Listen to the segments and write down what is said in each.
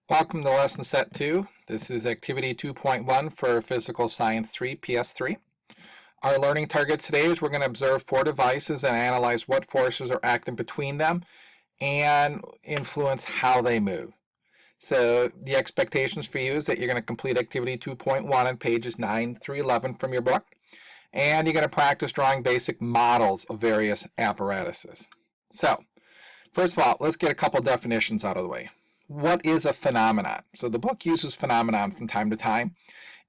Welcome to Lesson Set 2. This is Activity 2.1 for Physical Science 3, PS3. Our learning target today is we're going to observe four devices and analyze what forces are acting between them and influence how they move. So the expectations for you is that you're going to complete Activity 2.1 on pages 9 through 11 from your book, and you're going to practice drawing basic models of various apparatuses. So, first of all, let's get a couple definitions out of the way. What is a phenomenon? So the book uses phenomenon from time to time.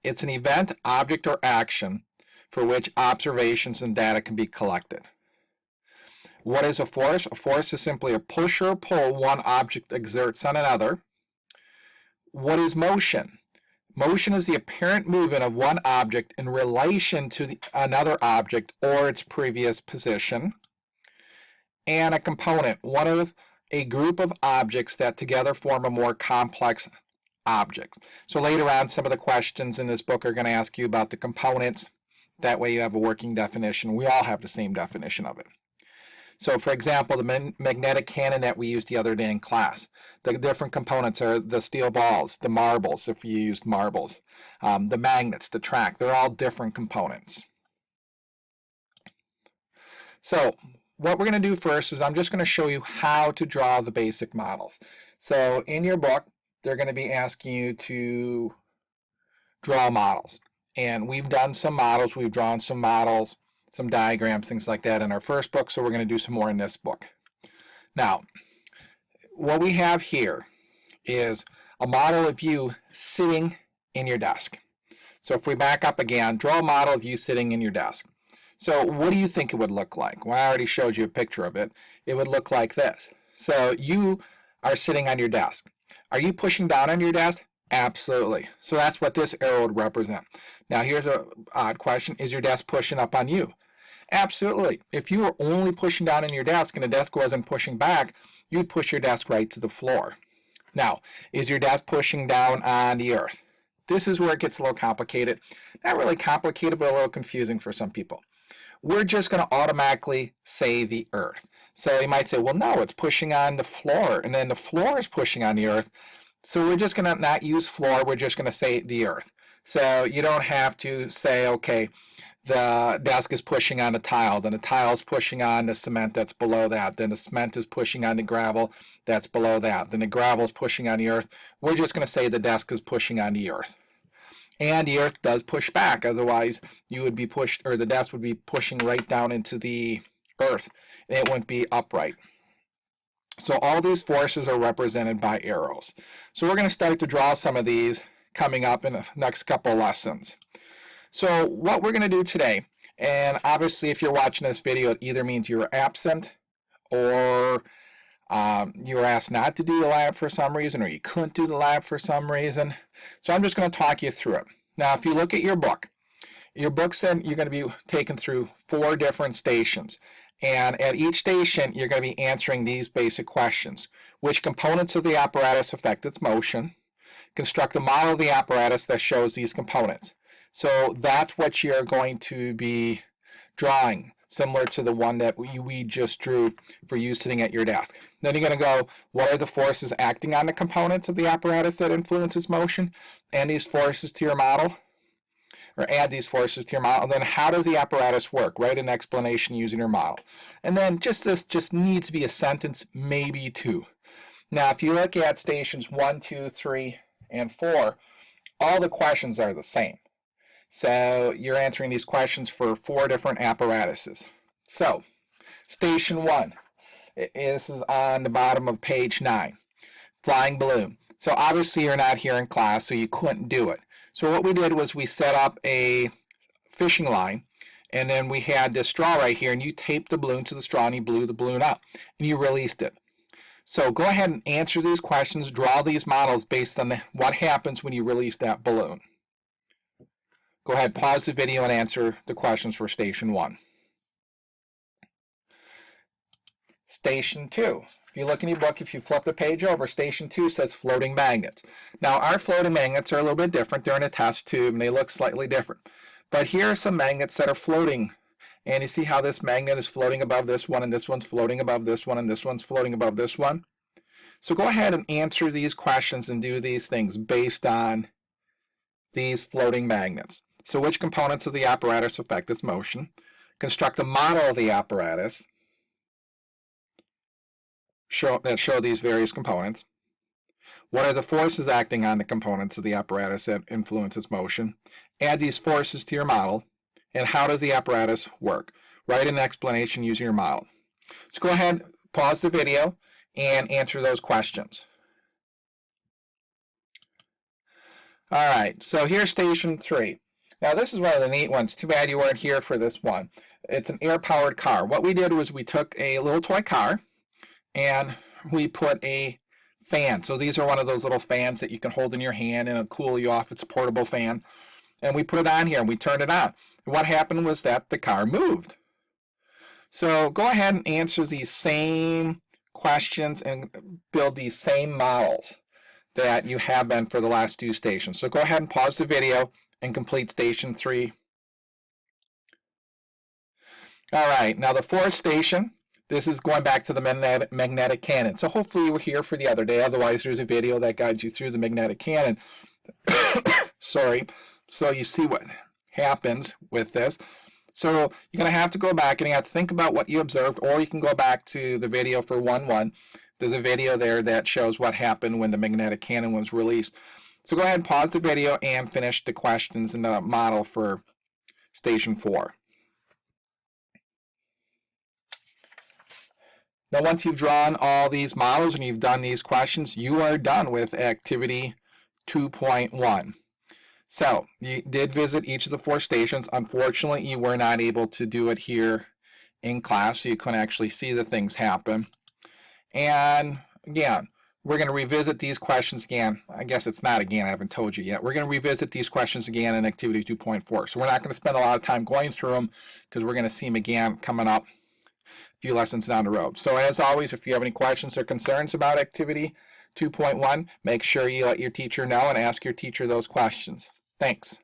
It's an event, object, or action for which observations and data can be collected. What is a force? A force is simply a push or a pull one object exerts on another. What is motion? Motion is the apparent movement of one object in relation to another object or its previous position. And a component, one of a group of objects that together form a more complex object. So later on, some of the questions in this book are going to ask you about the components. That way you have a working definition. We all have the same definition of it. So for example, the magnetic cannon that we used the other day in class, the different components are the steel balls, the marbles, if you used marbles, the magnets, the track, they're all different components. So what we're going to do first is I'm just going to show you how to draw the basic models. So in your book, they're going to be asking you to draw models. And we've done some models, we've drawn some models, some diagrams, things like that in our first book, so we're going to do some more in this book. Now, what we have here is a model of you sitting in your desk. So if we back up again, draw a model of you sitting in your desk. So what do you think it would look like? Well, I already showed you a picture of it. It would look like this. So you are sitting on your desk. Are you pushing down on your desk? Absolutely. So that's what this arrow would represent. Now here's an odd question. Is your desk pushing up on you? Absolutely. If you were only pushing down on your desk and the desk wasn't pushing back, you'd push your desk right to the floor. Now, is your desk pushing down on the earth? This is where it gets a little complicated. Not really complicated, but a little confusing for some people. We're just going to automatically say the earth. So you might say, well, no, it's pushing on the floor, and then the floor is pushing on the earth. So we're just going to not use floor, we're just going to say the earth. So you don't have to say, okay, the desk is pushing on the tile, then the tile is pushing on the cement that's below that, then the cement is pushing on the gravel that's below that, then the gravel is pushing on the earth. We're just going to say the desk is pushing on the earth. And the earth does push back, otherwise you would be pushed, or the desk would be pushing right down into the earth, and it wouldn't be upright. So all these forces are represented by arrows. So we're going to start to draw some of these coming up in the next couple lessons. So what we're going to do today, and obviously if you're watching this video, it either means you were absent or you were asked not to do the lab for some reason, or you couldn't do the lab for some reason. So I'm just going to talk you through it. Now, if you look at your book said you're going to be taken through 4 different stations. And at each station, you're going to be answering these basic questions. Which components of the apparatus affect its motion? Construct a model of the apparatus that shows these components. So that's what you're going to be drawing, similar to the one that we just drew for you sitting at your desk. Then you're going to go, what are the forces acting on the components of the apparatus that influences motion? And these forces to your model, or add these forces to your model. And then how does the apparatus work? Write an explanation using your model. And then this just needs to be a sentence, maybe 2. Now, if you look at stations 1, 2, 3, and 4, all the questions are the same. So you're answering these questions for 4 different apparatuses. So, station 1. This is on the bottom of page 9. Flying balloon. So obviously you're not here in class, so you couldn't do it. So what we did was we set up a fishing line, and then we had this straw right here, and you taped the balloon to the straw, and you blew the balloon up, and you released it. So go ahead and answer these questions, draw these models based on what happens when you release that balloon. Go ahead, pause the video and answer the questions for station 1. Station 2. If you look in your book, if you flip the page over, station 2 says floating magnets. Now, our floating magnets are a little bit different. They're in a test tube, and they look slightly different. But here are some magnets that are floating. And you see how this magnet is floating above this one, and this one's floating above this one, and this one's floating above this one? So go ahead and answer these questions and do these things based on these floating magnets. So which components of the apparatus affect its motion? Construct a model of the apparatus that show these various components. What are the forces acting on the components of the apparatus that influence its motion? Add these forces to your model. And how does the apparatus work? Write an explanation using your model. So go ahead, pause the video, and answer those questions. All right, so here's station 3. Now this is one of the neat ones. Too bad you weren't here for this one. It's an air-powered car. What we did was we took a little toy car and we put a fan. So these are one of those little fans that you can hold in your hand and it'll cool you off. It's a portable fan. And we put it on here and we turned it on. And what happened was that the car moved. So go ahead and answer these same questions and build these same models that you have been for the last 2 stations. So go ahead and pause the video and complete station 3. All right, now the 4th station, this is going back to the magnetic cannon. So hopefully you were here for the other day. Otherwise, there's a video that guides you through the magnetic cannon. Sorry. So you see what happens with this. So you're going to have to go back and you have to think about what you observed, or you can go back to the video for 1-1. There's a video there that shows what happened when the magnetic cannon was released. So go ahead and pause the video and finish the questions and the model for station 4. Now once you've drawn all these models and you've done these questions, you are done with activity 2.1. So you did visit each of the 4 stations. Unfortunately, you were not able to do it here in class, so you couldn't actually see the things happen. And again, we're going to revisit these questions again. I guess it's not again, I haven't told you yet. We're going to revisit these questions again in activity 2.4. So we're not going to spend a lot of time going through them because we're going to see them again coming up a few lessons down the road. So as always, if you have any questions or concerns about activity 2.1, make sure you let your teacher know and ask your teacher those questions. Thanks.